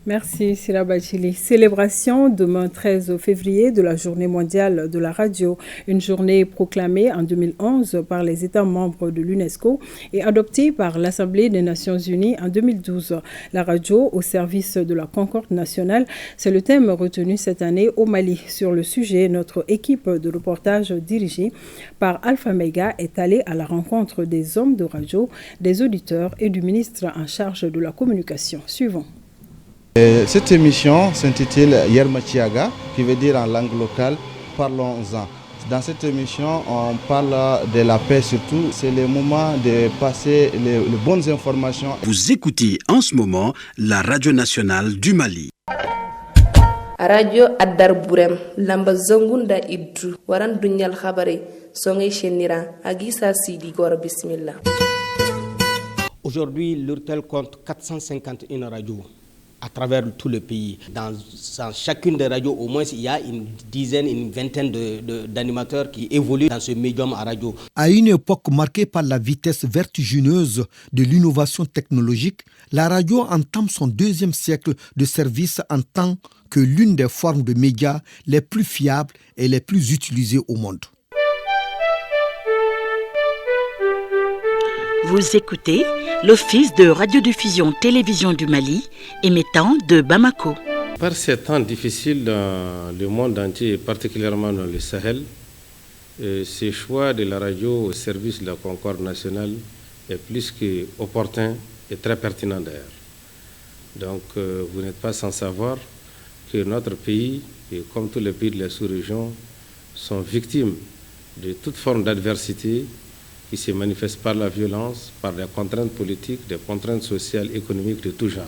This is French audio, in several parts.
Merci Sira Bachili. Célébration demain 13 février de la Journée mondiale de la radio, une journée proclamée en 2011 par les États membres de l'UNESCO et adoptée par l'Assemblée des Nations Unies en 2012. La radio au service de la concorde nationale, c'est le thème retenu cette année au Mali. Sur le sujet, notre équipe de reportage dirigée par Alpha Mega est allée à la rencontre des hommes de radio, des auditeurs et du ministre en charge de la communication. Suivons. Cette émission s'intitule Yermachiaga, qui veut dire en langue locale « Parlons-en ». Dans cette émission, on parle de la paix surtout. C'est le moment de passer les bonnes informations. Vous écoutez en ce moment la radio nationale du Mali. Radio Adar Bourem, Lamba Zongunda Idru, Waran Dunyal Khabari, Songé Chenira, Agisa Sidi Gor Bismillah. Aujourd'hui, l'Urtel compte 451 radios à travers tout le pays. Dans chacune des radios, au moins, il y a une dizaine, une vingtaine d'animateurs qui évoluent dans ce médium à radio. À une époque marquée par la vitesse vertigineuse de l'innovation technologique, la radio entame son deuxième siècle de service en tant que l'une des formes de médias les plus fiables et les plus utilisées au monde. Vous écoutez l'Office de radiodiffusion télévision du Mali, émettant de Bamako. Par ces temps difficiles dans le monde entier, et particulièrement dans le Sahel, ce choix de la radio au service de la concorde nationale est plus qu'opportun et très pertinent d'ailleurs. Donc vous n'êtes pas sans savoir que notre pays, et comme tous les pays de la sous-région, sont victimes de toute forme d'adversité qui se manifeste par la violence, par des contraintes politiques, des contraintes sociales, économiques de tout genre.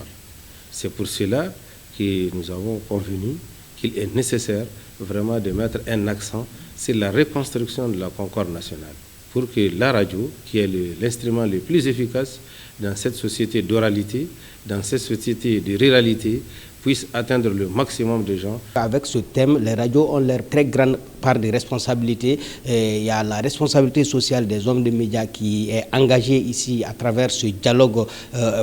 C'est pour cela que nous avons convenu qu'il est nécessaire vraiment de mettre un accent sur la reconstruction de la concorde nationale pour que la radio, qui est l'instrument le plus efficace dans cette société d'oralité, dans cette société de ruralité, puisse atteindre le maximum de gens. Avec ce thème, les radios ont leur très grande part de responsabilité. Il y a la responsabilité sociale des hommes de médias qui est engagée ici à travers ce dialogue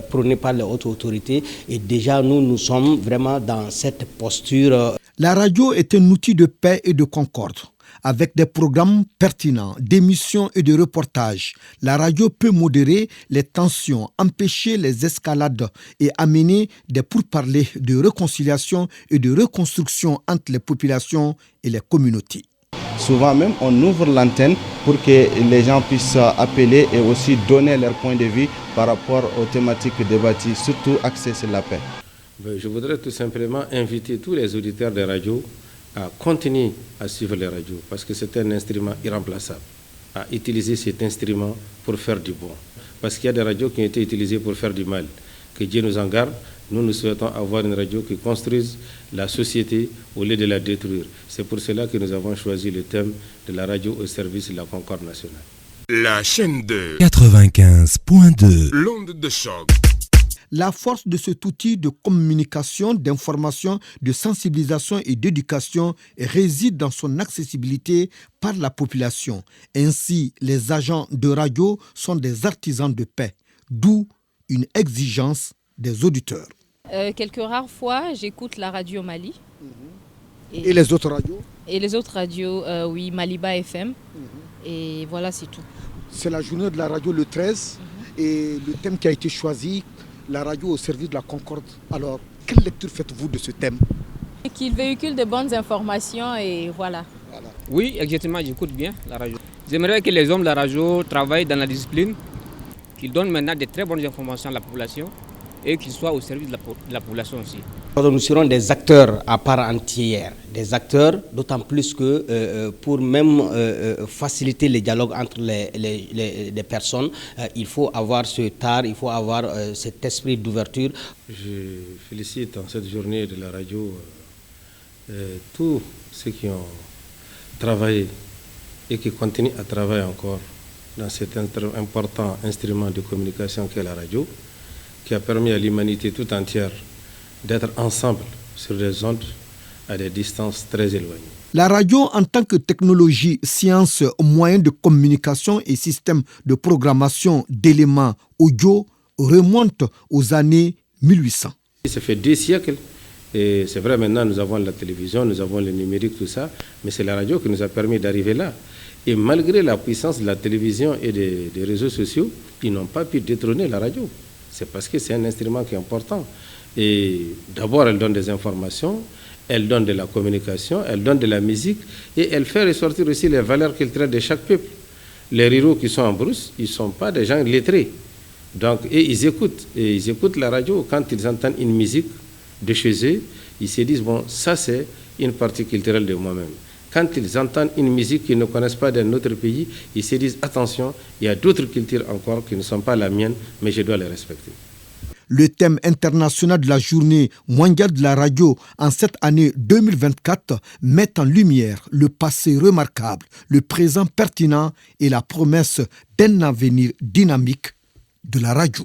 prôné par les hautes autorités. Et déjà, nous sommes vraiment dans cette posture. La radio est un outil de paix et de concorde. Avec des programmes pertinents, d'émissions et de reportages, la radio peut modérer les tensions, empêcher les escalades et amener des pourparlers de réconciliation et de reconstruction entre les populations et les communautés. Souvent même, on ouvre l'antenne pour que les gens puissent appeler et aussi donner leur point de vue par rapport aux thématiques débattues, surtout axées sur la paix. Je voudrais tout simplement inviter tous les auditeurs des radios à continuer à suivre les radios parce que c'est un instrument irremplaçable, à utiliser cet instrument pour faire du bon. Parce qu'il y a des radios qui ont été utilisées pour faire du mal. Que Dieu nous en garde, nous souhaitons avoir une radio qui construise la société au lieu de la détruire. C'est pour cela que nous avons choisi le thème de la radio au service de la concorde nationale. La chaîne de 95.2, l'onde de choc. La force de cet outil de communication, d'information, de sensibilisation et d'éducation réside dans son accessibilité par la population. Ainsi, les agents de radio sont des artisans de paix, d'où une exigence des auditeurs. Quelques rares fois, j'écoute la radio Mali. Et les autres radios? Et les autres radios, oui, Maliba FM. Et voilà, c'est tout. C'est la journée de la radio le 13 et le thème qui a été choisi, la radio au service de la concorde. Alors, quelle lecture faites-vous de ce thème? Qu'il véhicule de bonnes informations et voilà. Oui, exactement, j'écoute bien la radio. J'aimerais que les hommes de la radio travaillent dans la discipline, qu'ils donnent maintenant de très bonnes informations à la population et qu'ils soient au service de la population aussi. Nous serons des acteurs à part entière, des acteurs d'autant plus que pour même faciliter les dialogues entre les personnes, il faut avoir ce art, il faut avoir cet esprit d'ouverture. Je félicite en cette journée de la radio tous ceux qui ont travaillé et qui continuent à travailler encore dans cet important instrument de communication qu'est la radio, qui a permis à l'humanité tout entière d'être ensemble sur des ondes à des distances très éloignées. La radio en tant que technologie, science, moyen de communication et système de programmation d'éléments audio remonte aux années 1800. Ça fait 2 siècles. Et c'est vrai, maintenant, nous avons la télévision, nous avons le numérique, tout ça, mais c'est la radio qui nous a permis d'arriver là. Et malgré la puissance de la télévision et des réseaux sociaux, ils n'ont pas pu détrôner la radio. C'est parce que c'est un instrument qui est important. Et d'abord, elle donne des informations, elle donne de la communication, elle donne de la musique, et elle fait ressortir aussi les valeurs culturelles de chaque peuple. Les ruraux qui sont en brousse, ils ne sont pas des gens lettrés. Donc, et ils écoutent la radio quand ils entendent une musique de chez eux, ils se disent, bon, ça c'est une partie culturelle de moi-même. Quand ils entendent une musique qu'ils ne connaissent pas d'un autre pays, ils se disent, attention, il y a d'autres cultures encore qui ne sont pas la mienne, mais je dois les respecter. Le thème international de la journée mondiale de la radio en cette année 2024 met en lumière le passé remarquable, le présent pertinent et la promesse d'un avenir dynamique de la radio.